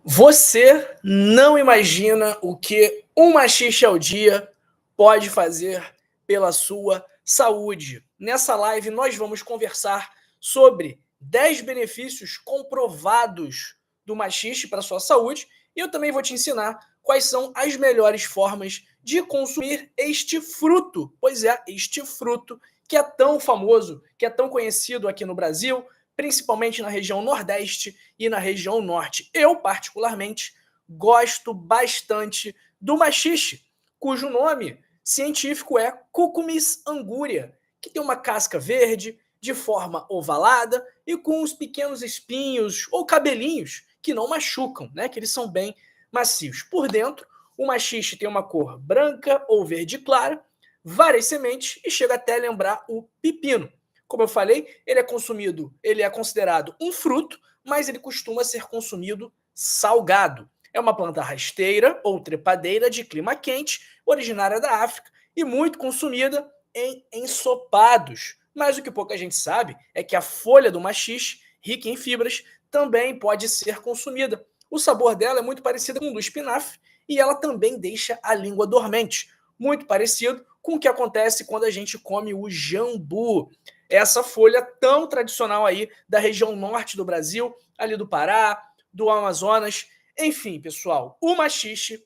Você não imagina o que uma xixa ao dia pode fazer pela sua saúde. Nessa live, nós vamos conversar sobre 10 benefícios comprovados do maxixe para a sua saúde e eu também vou te ensinar quais são as melhores formas de consumir este fruto. Pois é, este fruto que é tão famoso, que é tão conhecido aqui no Brasil, principalmente na região Nordeste e na região Norte. Eu, particularmente, gosto bastante do maxixe, cujo nome científico é Cucumis anguria, que tem uma casca verde, de forma ovalada e com uns pequenos espinhos ou cabelinhos que não machucam, né? Que eles são bem macios. Por dentro, o maxixe tem uma cor branca ou verde clara, várias sementes e chega até a lembrar o pepino. Como eu falei, ele é considerado um fruto, mas ele costuma ser consumido salgado. É uma planta rasteira ou trepadeira de clima quente, originária da África e muito consumida em ensopados. Mas o que pouca gente sabe é que a folha do maxixe, rica em fibras, também pode ser consumida. O sabor dela é muito parecido com o do espinafre e ela também deixa a língua dormente, muito parecido com o que acontece quando a gente come o jambu, essa folha tão tradicional aí da região norte do Brasil, ali do Pará, do Amazonas. Enfim, pessoal, o maxixe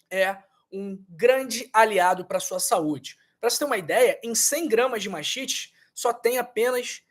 é um grande aliado para a sua saúde. Para você ter uma ideia, em 100 gramas de maxixe só tem apenas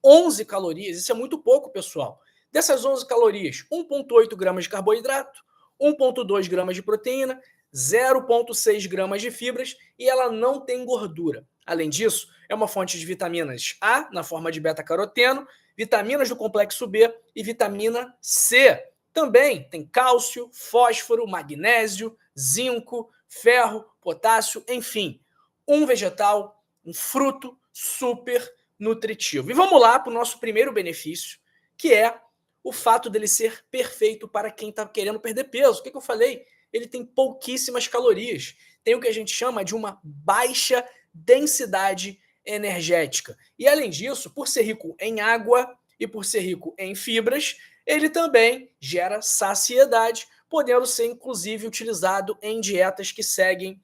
11 calorias. Isso é muito pouco, pessoal. Dessas 11 calorias, 1,8 gramas de carboidrato, 1,2 gramas de proteína, 0,6 gramas de fibras e ela não tem gordura. Além disso, é uma fonte de vitaminas A, na forma de beta-caroteno, vitaminas do complexo B e vitamina C. Também tem cálcio, fósforo, magnésio, zinco, ferro, potássio, enfim, um vegetal, um fruto super nutritivo. E vamos lá para o nosso primeiro benefício, que é o fato dele ser perfeito para quem está querendo perder peso. O que eu falei? Ele tem pouquíssimas calorias. Tem o que a gente chama de uma baixa densidade energética. E além disso, por ser rico em água e por ser rico em fibras, ele também gera saciedade, podendo ser inclusive utilizado em dietas que seguem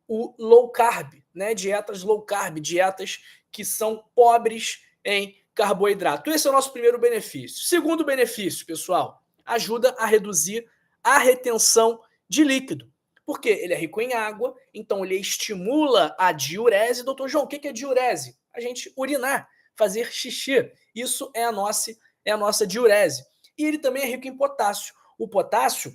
o low carb, né? Dietas low carb, dietas que são pobres em carboidrato. Esse é o nosso primeiro benefício. Segundo benefício, pessoal, ajuda a reduzir a retenção de líquido. Porque ele é rico em água, então ele estimula a diurese. Doutor João, o que é diurese? A gente urinar, fazer xixi. Isso é a nossa diurese. E ele também é rico em potássio. O potássio,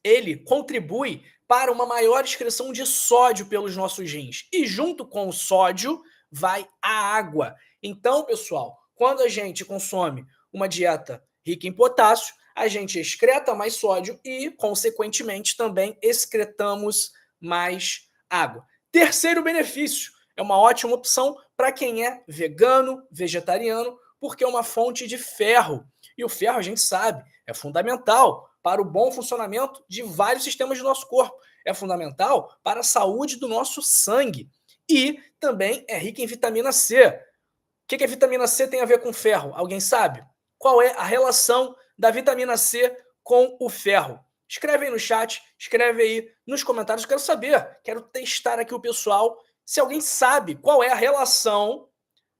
ele contribui para uma maior excreção de sódio pelos nossos rins. E junto com o sódio vai a água. Então, pessoal, quando a gente consome uma dieta rica em potássio, a gente excreta mais sódio e, consequentemente, também excretamos mais água. Terceiro benefício, é uma ótima opção para quem é vegano, vegetariano, porque é uma fonte de ferro. E o ferro, a gente sabe, é fundamental para o bom funcionamento de vários sistemas do nosso corpo. É fundamental para a saúde do nosso sangue. E também é rica em vitamina C. O que a vitamina C tem a ver com ferro? Alguém sabe? Qual é a relação da vitamina C com o ferro? Escreve aí no chat, escreve aí nos comentários. Eu quero saber, quero testar aqui o pessoal se alguém sabe qual é a relação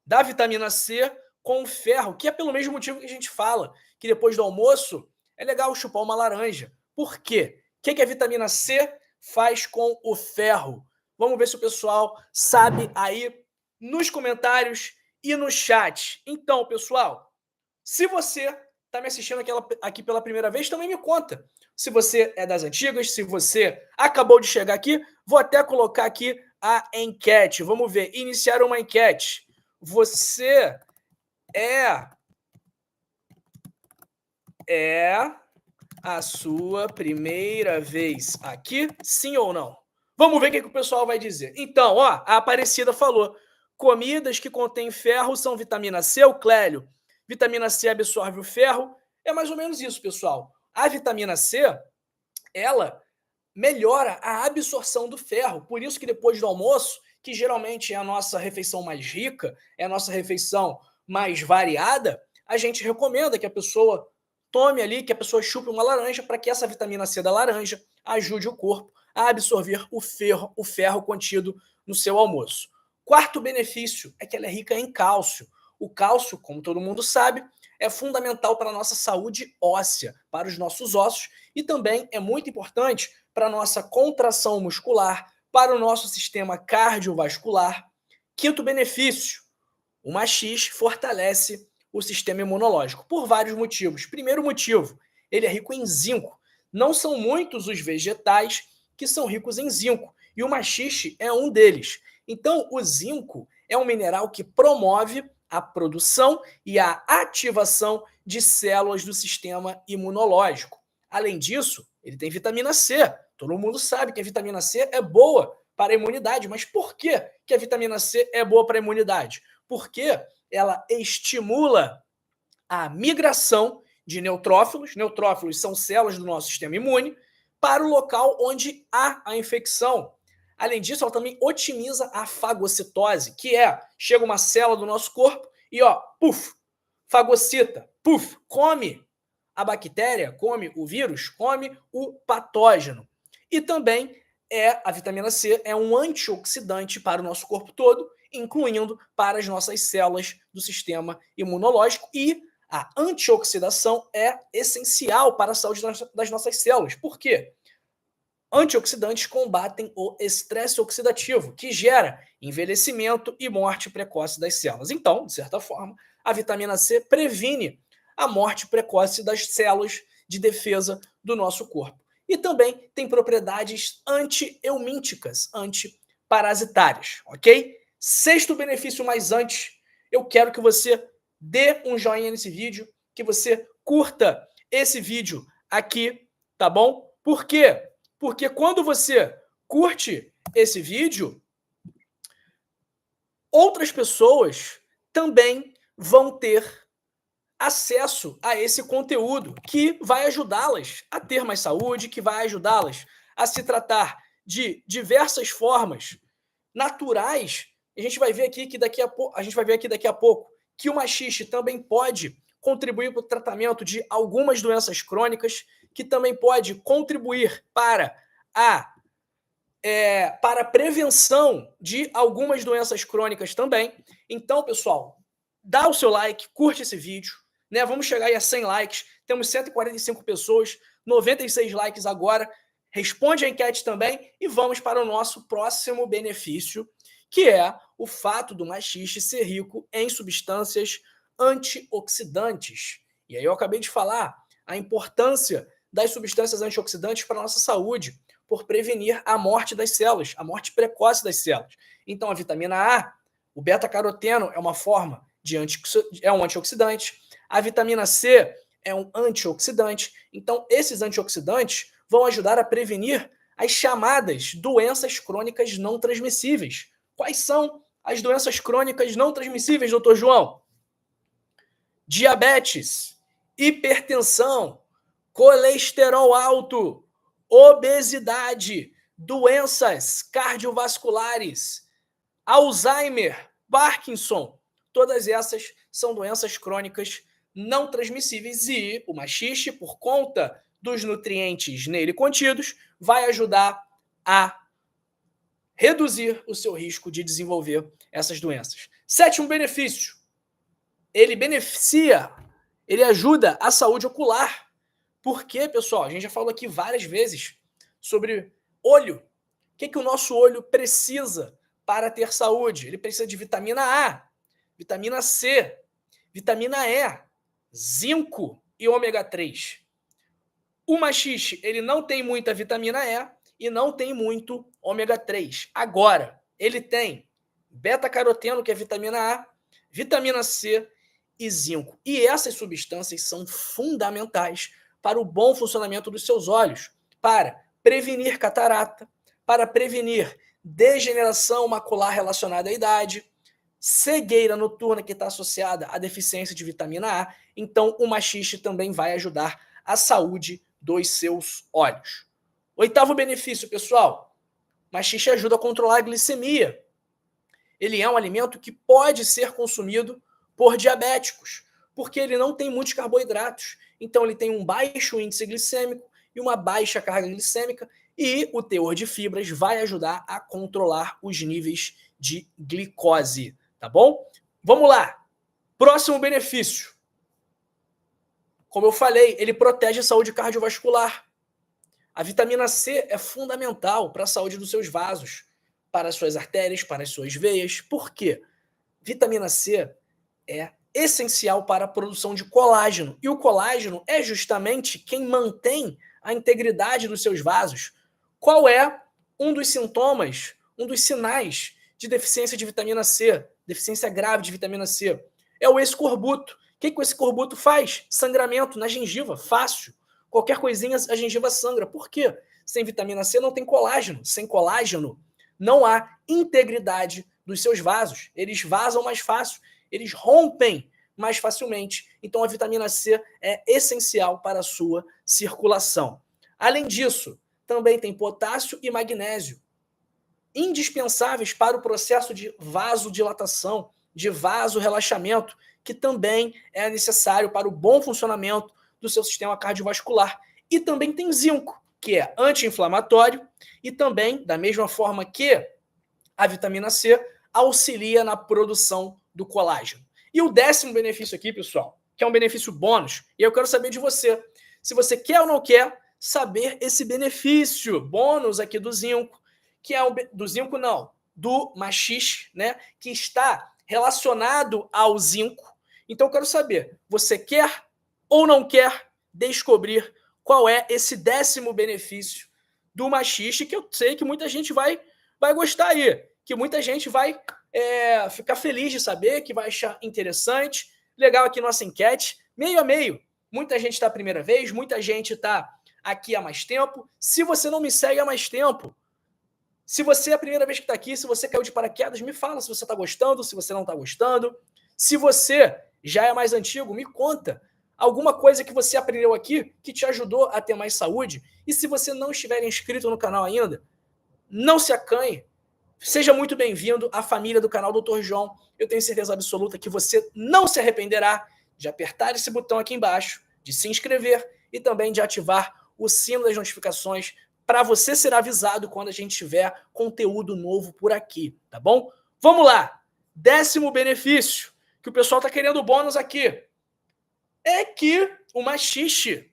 da vitamina C com o ferro, que é pelo mesmo motivo que a gente fala, que depois do almoço é legal chupar uma laranja. Por quê? O que a vitamina C faz com o ferro? Vamos ver se o pessoal sabe aí nos comentários e no chat. Então, pessoal, se você está me assistindo aqui pela primeira vez, também me conta. Se você é das antigas, se você acabou de chegar aqui, vou até colocar aqui a enquete. Vamos ver, iniciar uma enquete. Você é a sua primeira vez aqui? Sim ou não? Vamos ver o que o pessoal vai dizer. Então, ó, a Aparecida falou: comidas que contêm ferro são vitamina C, o Clélio. Vitamina C absorve o ferro. É mais ou menos isso, pessoal. A vitamina C, ela melhora a absorção do ferro. Por isso que depois do almoço, que geralmente é a nossa refeição mais rica, é a nossa refeição mais variada, a gente recomenda que a pessoa tome ali, que a pessoa chupe uma laranja, para que essa vitamina C da laranja ajude o corpo a absorver o ferro contido no seu almoço. Quarto benefício é que ela é rica em cálcio. O cálcio, como todo mundo sabe, é fundamental para a nossa saúde óssea, para os nossos ossos, e também é muito importante para a nossa contração muscular, para o nosso sistema cardiovascular. Quinto benefício, o maxixe fortalece o sistema imunológico, por vários motivos. Primeiro motivo, ele é rico em zinco. Não são muitos os vegetais que são ricos em zinco, e o maxixe é um deles. Então, o zinco é um mineral que promove a produção e a ativação de células do sistema imunológico. Além disso, ele tem vitamina C. Todo mundo sabe que a vitamina C é boa para a imunidade, mas por que a vitamina C é boa para a imunidade? Porque ela estimula a migração de neutrófilos. Neutrófilos são células do nosso sistema imune para o local onde há a infecção. Além disso, ela também otimiza a fagocitose, que chega uma célula do nosso corpo e, puf, fagocita, puf, come a bactéria, come o vírus, come o patógeno. E também a vitamina C é um antioxidante para o nosso corpo todo, incluindo para as nossas células do sistema imunológico, e a antioxidação é essencial para a saúde das nossas células. Por quê? Antioxidantes combatem o estresse oxidativo, que gera envelhecimento e morte precoce das células. Então, de certa forma, a vitamina C previne a morte precoce das células de defesa do nosso corpo. E também tem propriedades anti-eumínticas, antiparasitárias, ok? Sexto benefício, mas antes, eu quero que você dê um joinha nesse vídeo, que você curta esse vídeo aqui, tá bom? Por quê? Porque quando você curte esse vídeo, outras pessoas também vão ter acesso a esse conteúdo que vai ajudá-las a ter mais saúde, que vai ajudá-las a se tratar de diversas formas naturais. A gente vai ver aqui que daqui a pouco que o maxixe também pode contribuir para o tratamento de algumas doenças crônicas, que também pode contribuir para a prevenção de algumas doenças crônicas também. Então, pessoal, dá o seu like, curte esse vídeo, né? Vamos chegar aí a 100 likes, temos 145 pessoas, 96 likes agora. Responde a enquete também e vamos para o nosso próximo benefício, que é o fato do maxixe ser rico em substâncias antioxidantes. E aí eu acabei de falar a importância das substâncias antioxidantes para a nossa saúde, por prevenir a morte das células, a morte precoce das células. Então, a vitamina A, o beta-caroteno é uma forma de um antioxidante, a vitamina C é um antioxidante. Então, esses antioxidantes vão ajudar a prevenir as chamadas doenças crônicas não transmissíveis. Quais são as doenças crônicas não transmissíveis, doutor João? Diabetes, hipertensão, colesterol alto, obesidade, doenças cardiovasculares, Alzheimer, Parkinson. Todas essas são doenças crônicas não transmissíveis e o maxixe, por conta dos nutrientes nele contidos, vai ajudar a reduzir o seu risco de desenvolver essas doenças. Sétimo benefício, ele ajuda a saúde ocular. Porque, pessoal, a gente já falou aqui várias vezes sobre olho. O que o nosso olho precisa para ter saúde? Ele precisa de vitamina A, vitamina C, vitamina E, zinco e ômega 3. O maxixe, ele não tem muita vitamina E e não tem muito ômega 3. Agora, ele tem beta-caroteno, que é vitamina A, vitamina C e zinco. E essas substâncias são fundamentais para o bom funcionamento dos seus olhos, para prevenir catarata, para prevenir degeneração macular relacionada à idade, cegueira noturna que está associada à deficiência de vitamina A. Então, o maxixe também vai ajudar a saúde dos seus olhos. Oitavo benefício, pessoal, maxixe ajuda a controlar a glicemia. Ele é um alimento que pode ser consumido por diabéticos. Porque ele não tem muitos carboidratos. Então ele tem um baixo índice glicêmico e uma baixa carga glicêmica, e o teor de fibras vai ajudar a controlar os níveis de glicose, tá bom? Vamos lá. Próximo benefício. Como eu falei, ele protege a saúde cardiovascular. A vitamina C é fundamental para a saúde dos seus vasos, para as suas artérias, para as suas veias. Por quê? Vitamina C é essencial para a produção de colágeno. E o colágeno é justamente quem mantém a integridade dos seus vasos. Qual é um dos sintomas, um dos sinais de deficiência de vitamina C, deficiência grave de vitamina C? É o escorbuto. O que o escorbuto faz? Sangramento na gengiva, fácil. Qualquer coisinha a gengiva sangra. Por quê? Sem vitamina C não tem colágeno. Sem colágeno não há integridade dos seus vasos. Eles vazam mais fácil, eles rompem mais facilmente. Então a vitamina C é essencial para a sua circulação. Além disso, também tem potássio e magnésio, indispensáveis para o processo de vasodilatação, de vasorrelaxamento, que também é necessário para o bom funcionamento do seu sistema cardiovascular. E também tem zinco, que é anti-inflamatório, e também, da mesma forma que a vitamina C, auxilia na produção do colágeno. E o 10º benefício aqui, pessoal, que é um benefício bônus, e eu quero saber de você, se você quer ou não quer saber esse benefício bônus aqui do zinco, que é do zinco não, do maxixe, né, que está relacionado ao zinco. Então eu quero saber, você quer ou não quer descobrir qual é esse 10º benefício do maxixe, que eu sei que muita gente vai gostar aí, que muita gente vai ficar feliz de saber, que vai achar interessante. Legal aqui nossa enquete, meio a meio. Muita gente está a primeira vez, muita gente está aqui há mais tempo. Se você não me segue há mais tempo, se você é a primeira vez que está aqui, se você caiu de paraquedas, me fala se você está gostando, se você não está gostando. Se você já é mais antigo, me conta alguma coisa que você aprendeu aqui que te ajudou a ter mais saúde. E se você não estiver inscrito no canal ainda, não se acanhe. Seja muito bem-vindo à família do canal Dr. João. Eu tenho certeza absoluta que você não se arrependerá de apertar esse botão aqui embaixo, de se inscrever e também de ativar o sino das notificações para você ser avisado quando a gente tiver conteúdo novo por aqui, tá bom? Vamos lá! 10º benefício, que o pessoal está querendo bônus aqui, é que o maxixe,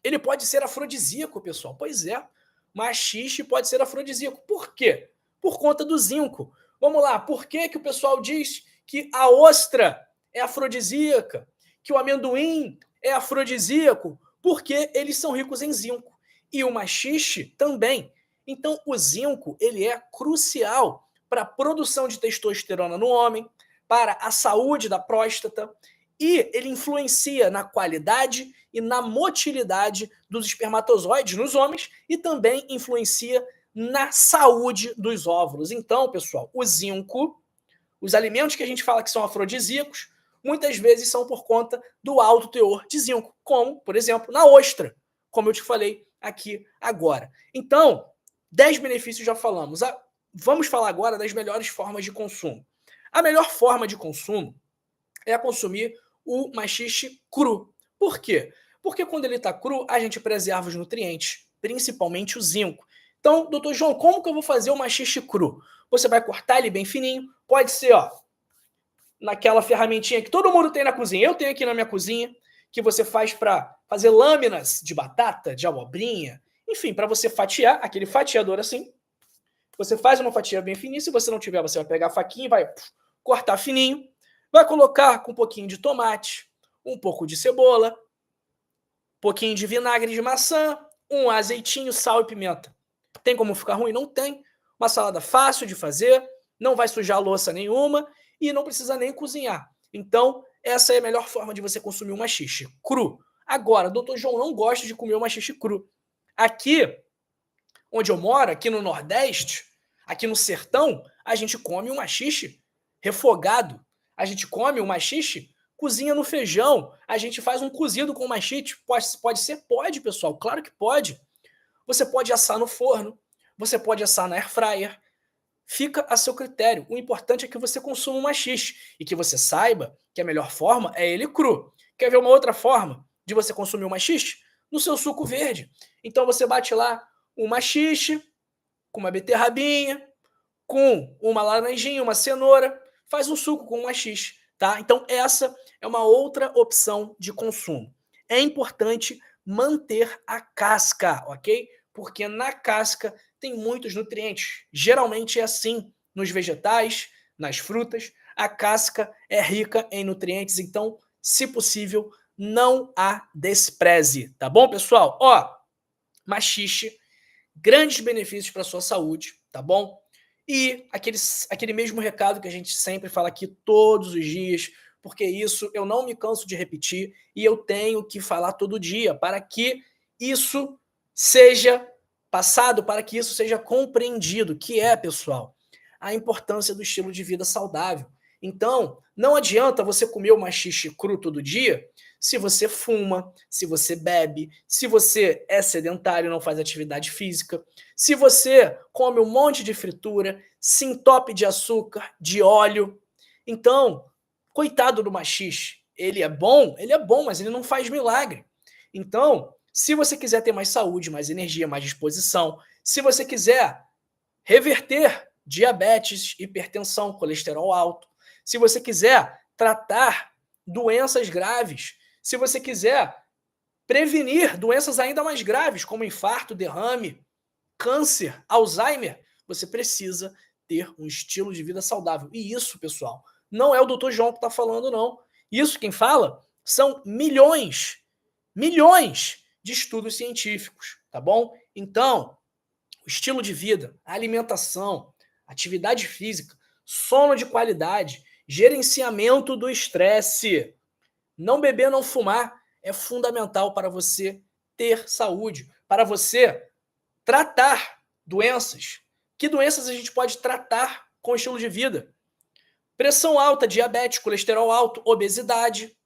ele pode ser afrodisíaco, pessoal. Pois é, maxixe pode ser afrodisíaco. Por quê? Por conta do zinco. Vamos lá, por que o pessoal diz que a ostra é afrodisíaca, que o amendoim é afrodisíaco? Porque eles são ricos em zinco. E o maxixe também. Então, o zinco ele é crucial para a produção de testosterona no homem, para a saúde da próstata, e ele influencia na qualidade e na motilidade dos espermatozoides nos homens e também influencia na saúde dos óvulos. Então, pessoal, o zinco, os alimentos que a gente fala que são afrodisíacos, muitas vezes são por conta do alto teor de zinco, como, por exemplo, na ostra, como eu te falei aqui agora. Então, 10 benefícios já falamos. Vamos falar agora das melhores formas de consumo. A melhor forma de consumo é consumir o maxixe cru. Por quê? Porque quando ele está cru, a gente preserva os nutrientes, principalmente o zinco. Então, doutor João, como que eu vou fazer o maxixe cru? Você vai cortar ele bem fininho, pode ser, ó, naquela ferramentinha que todo mundo tem na cozinha. Eu tenho aqui na minha cozinha, que você faz para fazer lâminas de batata, de abobrinha, enfim, para você fatiar, aquele fatiador assim. Você faz uma fatia bem fininha, se você não tiver, você vai pegar a faquinha e vai cortar fininho. Vai colocar com um pouquinho de tomate, um pouco de cebola, um pouquinho de vinagre de maçã, um azeitinho, sal e pimenta. Tem como ficar ruim? Não tem. Uma salada fácil de fazer, não vai sujar louça nenhuma e não precisa nem cozinhar. Então, essa é a melhor forma de você consumir um maxixe cru. Agora, doutor João não gosta de comer o maxixe cru. Aqui, onde eu moro, aqui no Nordeste, aqui no sertão, a gente come um maxixe refogado. A gente come o maxixe, cozinha no feijão, a gente faz um cozido com maxixe. Pode ser? Pode, pessoal, claro que pode. Você pode assar no forno, você pode assar na air fryer. fica a seu critério. O importante é que você consuma o maxixe e que você saiba que a melhor forma é ele cru. Quer ver uma outra forma de você consumir o maxixe? No seu suco verde. Então você bate lá um maxixe com uma beterrabinha, com uma laranjinha, uma cenoura, faz um suco com um maxixe, tá? Então essa é uma outra opção de consumo. É importante manter a casca, ok? Porque na casca tem muitos nutrientes. Geralmente é assim nos vegetais, nas frutas. A casca é rica em nutrientes, então, se possível, não a despreze, tá bom, pessoal? Ó, maxixe, grandes benefícios para a sua saúde, tá bom? E aquele mesmo recado que a gente sempre fala aqui todos os dias, porque isso eu não me canso de repetir e eu tenho que falar todo dia para que isso seja passado, para que isso seja compreendido, que é, pessoal, a importância do estilo de vida saudável. Então, não adianta você comer o maxixe cru todo dia se você fuma, se você bebe, se você é sedentário e não faz atividade física, se você come um monte de fritura, se entope de açúcar, de óleo. Então, coitado do maxixe, ele é bom, mas ele não faz milagre. Então, se você quiser ter mais saúde, mais energia, mais disposição, se você quiser reverter diabetes, hipertensão, colesterol alto, se você quiser tratar doenças graves, se você quiser prevenir doenças ainda mais graves, como infarto, derrame, câncer, Alzheimer, você precisa ter um estilo de vida saudável. E isso, pessoal, não é o Dr. João que está falando, não. Isso quem fala são milhões de estudos científicos, tá bom? Então, o estilo de vida, a alimentação, atividade física, sono de qualidade, gerenciamento do estresse, não beber, não fumar é fundamental para você ter saúde, para você tratar doenças. Que doenças a gente pode tratar com o estilo de vida? Pressão alta, diabetes, colesterol alto, obesidade,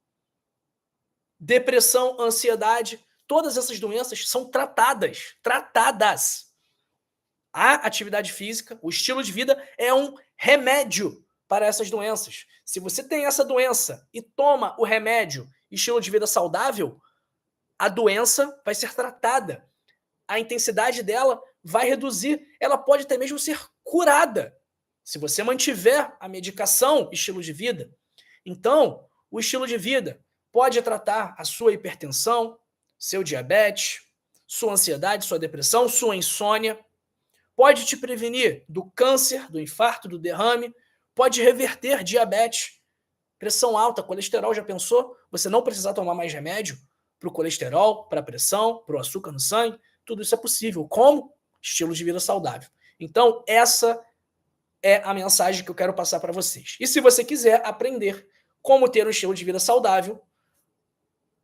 depressão, ansiedade. Todas essas doenças são tratadas. A atividade física, o estilo de vida é um remédio para essas doenças. Se você tem essa doença e toma o remédio estilo de vida saudável, a doença vai ser tratada. A intensidade dela vai reduzir. Ela pode até mesmo ser curada se você mantiver a medicação estilo de vida. Então, o estilo de vida pode tratar a sua hipertensão, seu diabetes, sua ansiedade, sua depressão, sua insônia. Pode te prevenir do câncer, do infarto, do derrame. Pode reverter diabetes, pressão alta, colesterol. Já pensou? Você não precisar tomar mais remédio para o colesterol, para a pressão, para o açúcar no sangue. Tudo isso é possível. Como? Estilo de vida saudável. Então, essa é a mensagem que eu quero passar para vocês. E se você quiser aprender como ter um estilo de vida saudável,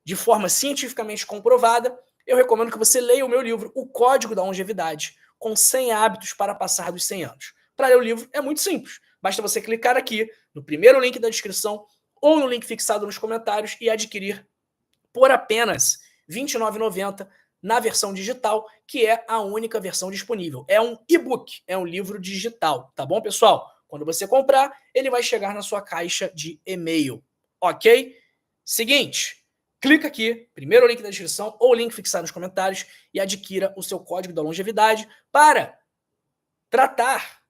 de forma cientificamente comprovada, eu recomendo que você leia o meu livro, O Código da Longevidade, com 100 hábitos para passar dos 100 anos. Para ler o livro é muito simples. Basta você clicar aqui no primeiro link da descrição ou no link fixado nos comentários e adquirir por apenas R$ 29,90 na versão digital, que é a única versão disponível. É um e-book, é um livro digital, tá bom, pessoal? Quando você comprar, ele vai chegar na sua caixa de e-mail, ok? Seguinte, clica aqui, primeiro link da descrição ou link fixado nos comentários e adquira o seu código da longevidade para tratar,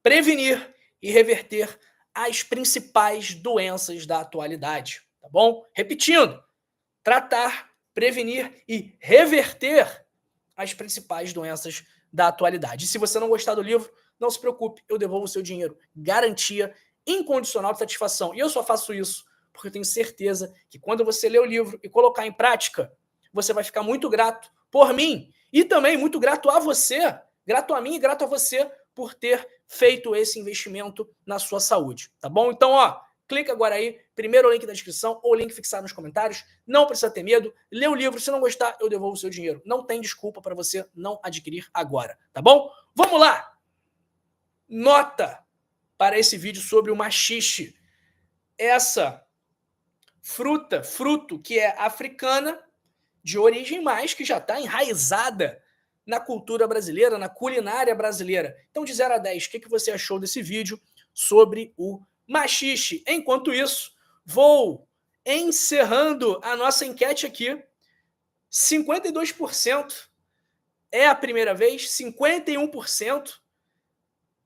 prevenir e reverter as principais doenças da atualidade, tá bom? Repetindo, tratar, prevenir e reverter as principais doenças da atualidade. E se você não gostar do livro, não se preocupe, eu devolvo o seu dinheiro. Garantia incondicional de satisfação. E eu só faço isso porque eu tenho certeza que quando você ler o livro e colocar em prática, você vai ficar muito grato por mim e também muito grato a você, grato a mim e grato a você por ter feito esse investimento na sua saúde, tá bom? Então, ó, clica agora aí, primeiro link da descrição ou link fixado nos comentários. Não precisa ter medo, lê o livro, se não gostar, eu devolvo o seu dinheiro. Não tem desculpa para você não adquirir agora, tá bom? Vamos lá! Nota para esse vídeo sobre o maxixe. Essa fruto que é africana, de origem mais, que já está enraizada na cultura brasileira, na culinária brasileira. Então, de 0 a 10, o que você achou desse vídeo sobre o maxixe? Enquanto isso, vou encerrando a nossa enquete aqui. 52% é a primeira vez, 51%,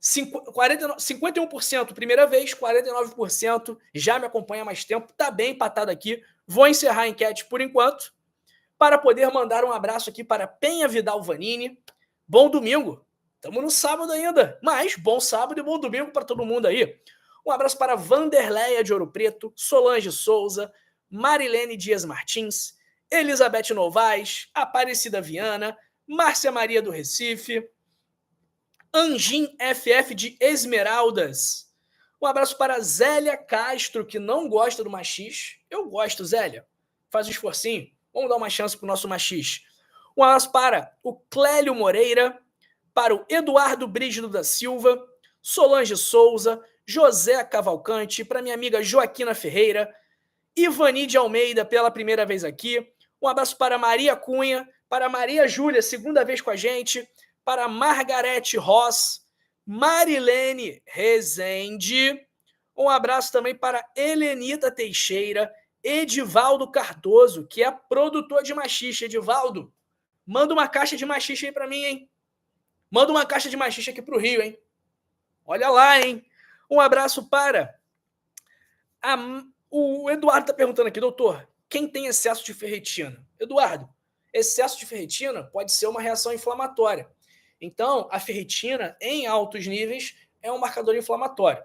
51% primeira vez, 49% já me acompanha há mais tempo, tá bem empatado aqui. Vou encerrar a enquete por enquanto, para poder mandar um abraço aqui para Penha Vidal Vanini. Bom domingo, estamos no sábado ainda, mas bom sábado e bom domingo para todo mundo aí. Um abraço para Vanderleia de Ouro Preto, Solange Souza, Marilene Dias Martins, Elizabeth Novaes, Aparecida Viana, Márcia Maria do Recife, Anjim FF de Esmeraldas. Um abraço para Zélia Castro, que não gosta do maxixe. Eu gosto, Zélia. Faz um esforcinho. Vamos dar uma chance para o nosso maxixe. Um abraço para o Clélio Moreira, para o Eduardo Brígido da Silva, Solange Souza, José Cavalcante, para minha amiga Joaquina Ferreira, Ivani de Almeida, pela primeira vez aqui. Um abraço para Maria Cunha, para Maria Júlia, segunda vez com a gente, para Margarete Ross, Marilene Rezende. Um abraço também para Helenita Teixeira, Edivaldo Cardoso, que é produtor de maxixe. Edivaldo, manda uma caixa de maxixe aí para mim, hein? Manda uma caixa de maxixe aqui para o Rio, hein? Olha lá, hein? Um abraço para... O Eduardo está perguntando aqui, doutor, quem tem excesso de ferritina? Eduardo, excesso de ferritina pode ser uma reação inflamatória. Então, a ferritina em altos níveis é um marcador inflamatório.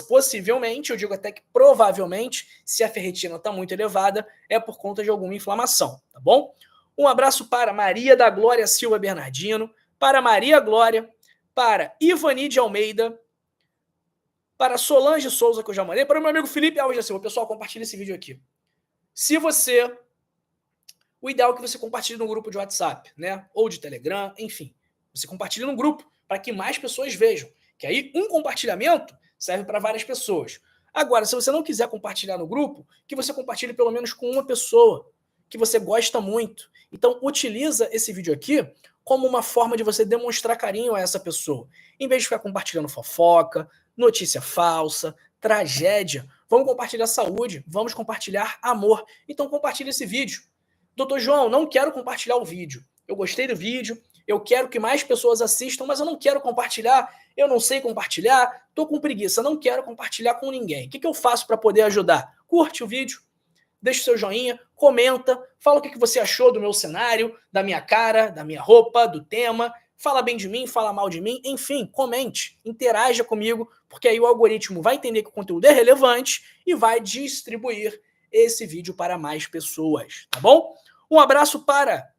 Possivelmente, eu digo até que provavelmente, se a ferritina está muito elevada, é por conta de alguma inflamação, tá bom? Um abraço para Maria da Glória Silva Bernardino, para Maria Glória, para Ivani de Almeida, para Solange Souza, que eu já mandei, para o meu amigo Felipe Alves da Silva. Pessoal, compartilhe esse vídeo aqui. Se você... O ideal é que você compartilhe no grupo de WhatsApp, né? Ou de Telegram, enfim. Você compartilha no grupo para que mais pessoas vejam. Que aí um compartilhamento serve para várias pessoas. Agora, se você não quiser compartilhar no grupo, que você compartilhe pelo menos com uma pessoa que você gosta muito. Então, utiliza esse vídeo aqui como uma forma de você demonstrar carinho a essa pessoa. Em vez de ficar compartilhando fofoca, notícia falsa, tragédia, vamos compartilhar saúde, vamos compartilhar amor. Então, compartilhe esse vídeo. Doutor João, não quero compartilhar o vídeo. Eu gostei do vídeo, eu quero que mais pessoas assistam, mas eu não quero compartilhar, eu não sei compartilhar, tô com preguiça, não quero compartilhar com ninguém. O que eu faço para poder ajudar? Curte o vídeo, deixa o seu joinha, comenta, fala o que você achou do meu cenário, da minha cara, da minha roupa, do tema, fala bem de mim, fala mal de mim, enfim, comente, interaja comigo, porque aí o algoritmo vai entender que o conteúdo é relevante e vai distribuir esse vídeo para mais pessoas, tá bom? Um abraço para...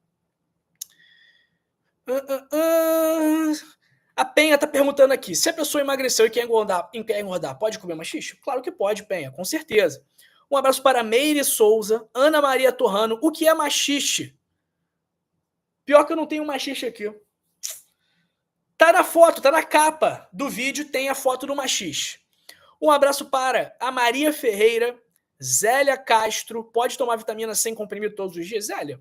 A Penha tá perguntando aqui, se a pessoa emagreceu e quer engordar, pode comer maxixe? Claro que pode, Penha, com certeza. Um abraço para Meire Souza, Ana Maria Torrano. O que é maxixe? Pior que eu não tenho maxixe aqui. Tá na foto, tá na capa do vídeo, tem a foto do maxixe. Um abraço para a Maria Ferreira, Zélia Castro. Pode tomar vitamina C em comprimido todos os dias? Zélia,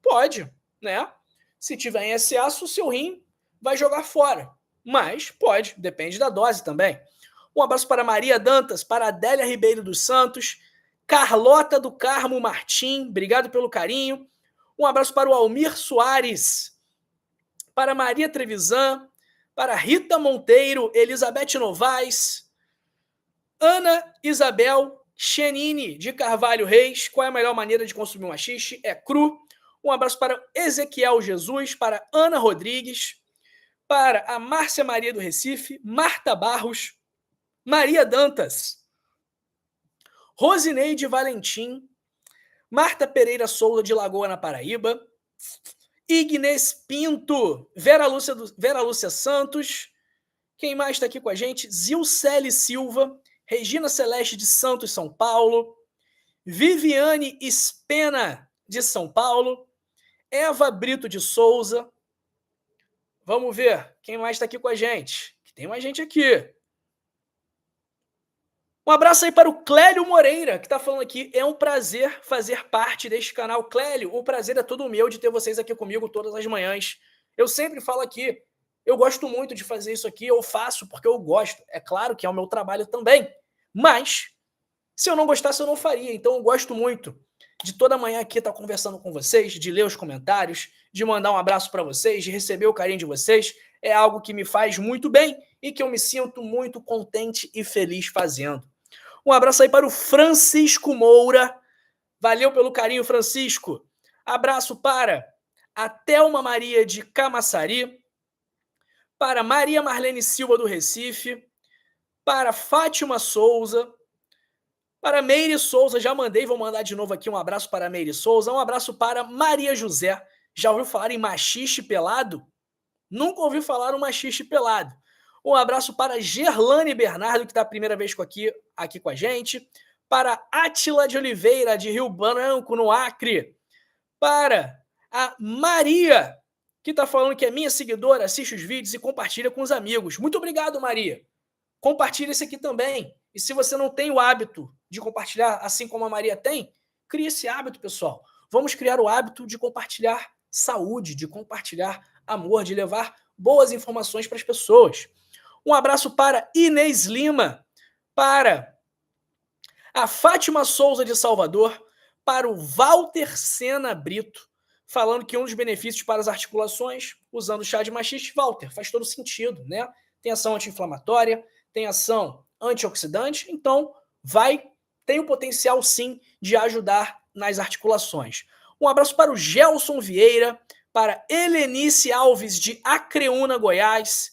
pode, né? Se tiver em excesso, o seu rim vai jogar fora. Mas pode, depende da dose também. Um abraço para Maria Dantas, para Adélia Ribeiro dos Santos, Carlota do Carmo Martim, obrigado pelo carinho. Um abraço para o Almir Soares, para Maria Trevisan, para Rita Monteiro, Elizabeth Novaes, Ana Isabel Chenini de Carvalho Reis. Qual é a melhor maneira de consumir um maxixe? É cru. Um abraço para Ezequiel Jesus, para Ana Rodrigues, para a Márcia Maria do Recife, Marta Barros, Maria Dantas, Rosineide Valentim, Marta Pereira Souza de Lagoa na Paraíba, Ignes Pinto, Vera Lúcia Santos, quem mais está aqui com a gente? Zilcele Silva, Regina Celeste de Santos, São Paulo, Viviane Spena de São Paulo, Eva Brito de Souza. Vamos ver quem mais está aqui com a gente. Tem mais gente aqui. Um abraço aí para o Clélio Moreira, que está falando aqui, é um prazer fazer parte deste canal. Clélio, o prazer é todo meu de ter vocês aqui comigo todas as manhãs. Eu sempre falo aqui, eu gosto muito de fazer isso aqui, eu faço porque eu gosto. É claro que é o meu trabalho também, mas se eu não gostasse, eu não faria. Então eu gosto muito de toda manhã aqui estar conversando com vocês, de ler os comentários, de mandar um abraço para vocês, de receber o carinho de vocês. É algo que me faz muito bem e que eu me sinto muito contente e feliz fazendo. Um abraço aí para o Francisco Moura. Valeu pelo carinho, Francisco. Abraço para a Thelma Maria de Camaçari, para Maria Marlene Silva do Recife, para Fátima Souza, para Meire Souza, já mandei, vou mandar de novo aqui um abraço para Meire Souza, um abraço para Maria José. Já ouviu falar em machiste pelado? Nunca ouvi falar um machiste pelado. Um abraço para Gerlane Bernardo, que está a primeira vez aqui com a gente. Para Átila de Oliveira, de Rio Branco, no Acre. Para a Maria, que está falando que é minha seguidora, assiste os vídeos e compartilha com os amigos. Muito obrigado, Maria. Compartilha esse aqui também. E se você não tem o hábito de compartilhar, assim como a Maria tem, crie esse hábito, pessoal. Vamos criar o hábito de compartilhar saúde, de compartilhar amor, de levar boas informações para as pessoas. Um abraço para Inês Lima, para a Fátima Souza de Salvador, para o Walter Sena Brito, falando que um dos benefícios para as articulações, usando chá de machiste, Walter, faz todo sentido, né? Tem ação anti-inflamatória, tem ação antioxidante, então tem o potencial sim de ajudar nas articulações. Um abraço para o Gelson Vieira, para Helenice Alves de Acreúna, Goiás,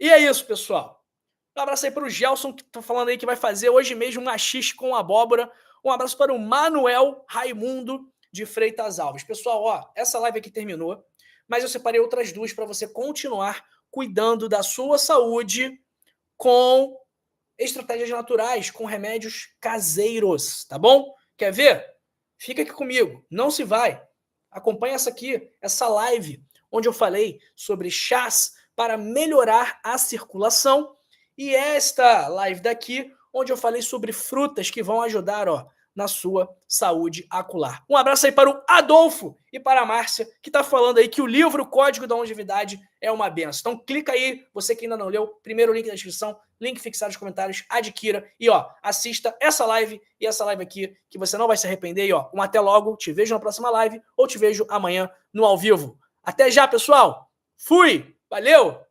E é isso, pessoal. Um abraço aí para o Gelson, que tá falando aí que vai fazer hoje mesmo um machiste com abóbora. Um abraço para o Manuel Raimundo de Freitas Alves. Pessoal, ó, essa live aqui terminou, mas eu separei outras duas para você continuar cuidando da sua saúde com estratégias naturais, com remédios caseiros, tá bom? Quer ver? Fica aqui comigo, não se vai. Acompanha essa live, onde eu falei sobre chás para melhorar a circulação, e esta live daqui, onde eu falei sobre frutas que vão ajudar, ó, na sua saúde ocular. Um abraço aí para o Adolfo e para a Márcia, que está falando aí que o livro Código da Longevidade é uma benção. Então clica aí, você que ainda não leu, primeiro link na descrição, link fixado nos comentários, adquira e ó, assista essa live e essa live aqui, que você não vai se arrepender. E ó, até logo, te vejo na próxima live ou te vejo amanhã no ao vivo. Até já, pessoal! Fui! Valeu!